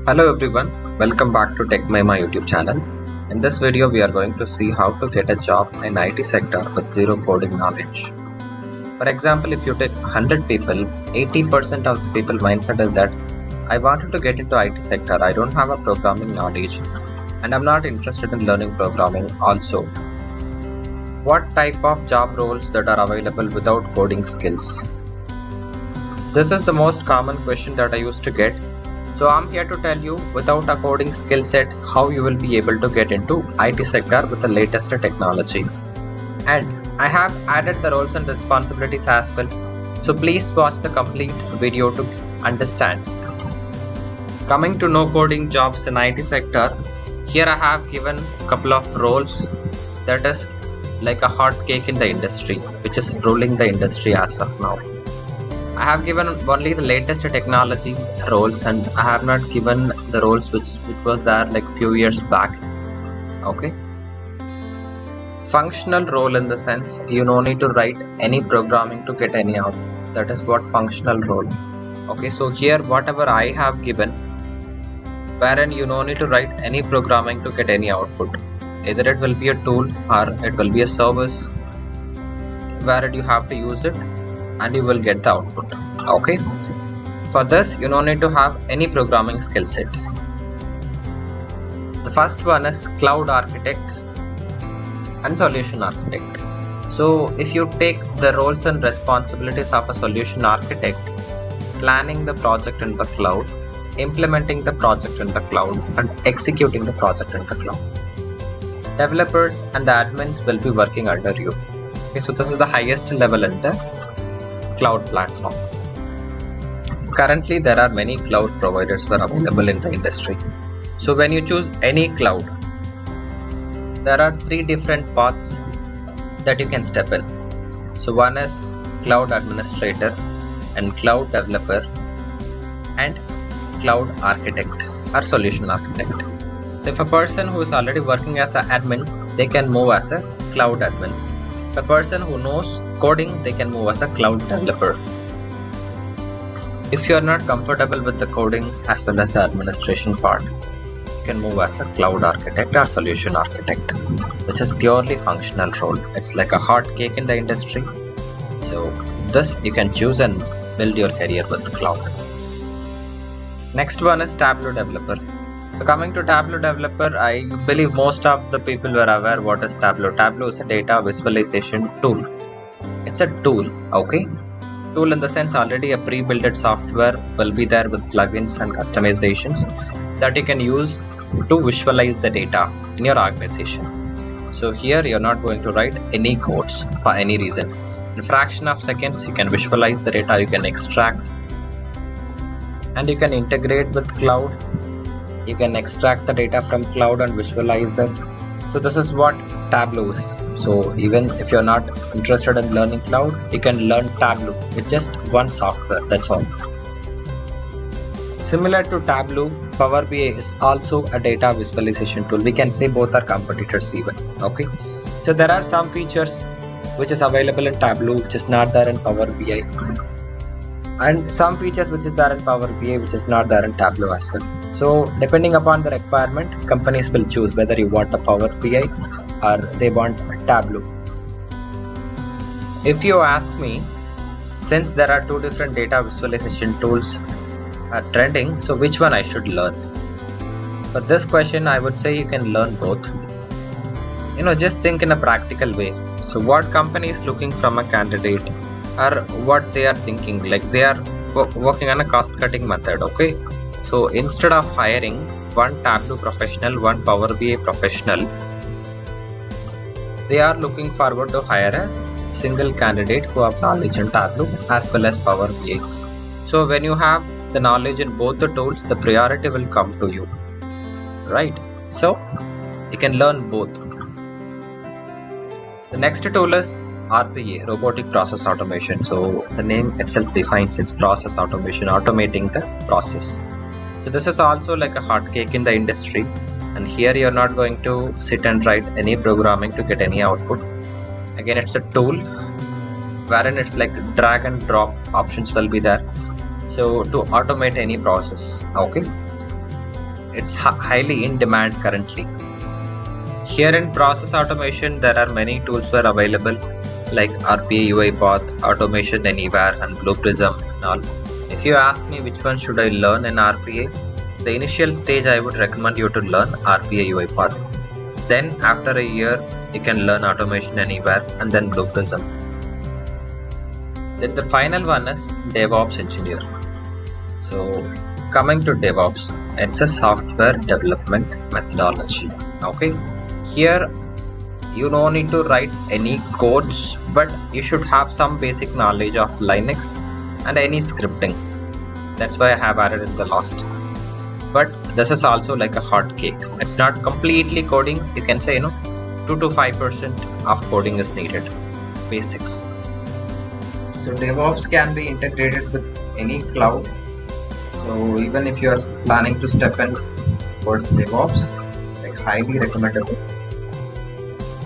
Hello everyone, welcome back to TechMema YouTube channel. In this video we are going to see how to get a job in IT sector with zero coding knowledge. For example, if you take 100 people, 80% of the people mindset is that I wanted to get into IT sector, I don't have a programming knowledge and I'm not interested in learning programming also. What type of job roles that are available without coding skills? This is the most common question that I used to get. So I'm here to tell you without a coding skill set how you will be able to get into IT sector with the latest technology. And I have added the roles and responsibilities as well. So please watch the complete video to understand. Coming to no coding jobs in IT sector, here I have given a couple of roles that is like a hot cake in the industry, which is ruling the industry as of now. I have given only the latest technology roles and I have not given the roles which was there like few years back. Okay. Functional role in the sense you no need to write any programming to get any out. That is what functional role. Okay, so here whatever I have given, wherein you no need to write any programming to get any output. Either it will be a tool or it will be a service where you have to use it and you will get the output. Okay, for this you don't need to have any programming skill set. The first one is cloud architect and solution architect. So if you take the roles and responsibilities of a solution architect, planning the project in the cloud, implementing the project in the cloud and executing the project in the cloud. Developers and the admins will be working under you. Okay, so this is the highest level in the cloud platform. Currently there are many cloud providers that are available in the industry. So when you choose any cloud, there are three different paths that you can step in. So one is cloud administrator and cloud developer and cloud architect or solution architect. So if a person who is already working as an admin, they can move as a cloud admin. A person who knows coding, they can move as a cloud developer. If you are not comfortable with the coding as well as the administration part, you can move as a cloud architect or solution architect, which is purely functional role. It's like a hot cake in the industry. So this you can choose and build your career with cloud. Next one is Tableau developer. So coming to Tableau developer, I believe most of the people were aware what is Tableau. Tableau is a data visualization tool. It's a tool, okay? Tool in the sense already a pre-built software will be there with plugins and customizations that you can use to visualize the data in your organization. So here you're not going to write any codes for any reason. In a fraction of seconds you can visualize the data, you can extract and you can integrate with cloud. You can extract the data from cloud and visualize it. So this is what Tableau is. So even if you're not interested in learning cloud, you can learn Tableau. It's just one software, that's all. Similar to Tableau, Power BI is also a data visualization tool. We can say both are competitors even. Okay. So there are some features which is available in Tableau which is not there in Power BI. And some features which is there in Power BI which is not there in Tableau as well. So depending upon the requirement, companies will choose whether you want a Power BI or they want Tableau. If you ask me, since there are two different data visualization tools are trending, so which one I should learn? For this question, I would say you can learn both. Just think in a practical way. So what company is looking from a candidate or what they are thinking, like they are working on a cost cutting method, okay? So instead of hiring one Tableau professional, one Power BI professional, they are looking forward to hire a single candidate who have knowledge in Tableau as well as Power BI. So when you have the knowledge in both the tools, the priority will come to you, right? So you can learn both. The next tool is RPA, robotic process automation. So the name itself defines its process automation, automating the process. So this is also like a hot cake in the industry, and here you're not going to sit and write any programming to get any output. Again, it's a tool wherein it's like drag and drop options will be there. So to automate any process, okay. it's highly in demand currently. Here in process automation, there are many tools were available like RPA UiPath, Automation Anywhere, and Blue Prism and all. If you ask me which one should I learn in RPA, the initial stage I would recommend you to learn RPA UiPath. Then after a year, you can learn Automation Anywhere and then Blue Prism. Then the final one is DevOps Engineer. So coming to DevOps, it's a software development methodology. Okay, here you don't need to write any codes, but you should have some basic knowledge of Linux and any scripting. That's why I have added in the last. But this is also like a hot cake. It's not completely coding. You can say 2 to 5% of coding is needed. Basics. So DevOps can be integrated with any cloud. So even if you are planning to step in towards DevOps, like highly recommendable.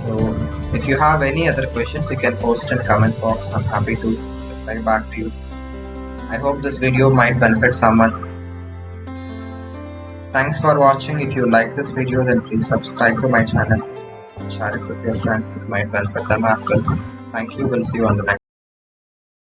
So if you have any other questions, you can post in comment box. I'm happy to reply back to you. I hope this video might benefit someone. Thanks for watching. If you like this video, then please subscribe to my channel. Share it with your friends. It might benefit them as well. Thank you. We'll see you on the next.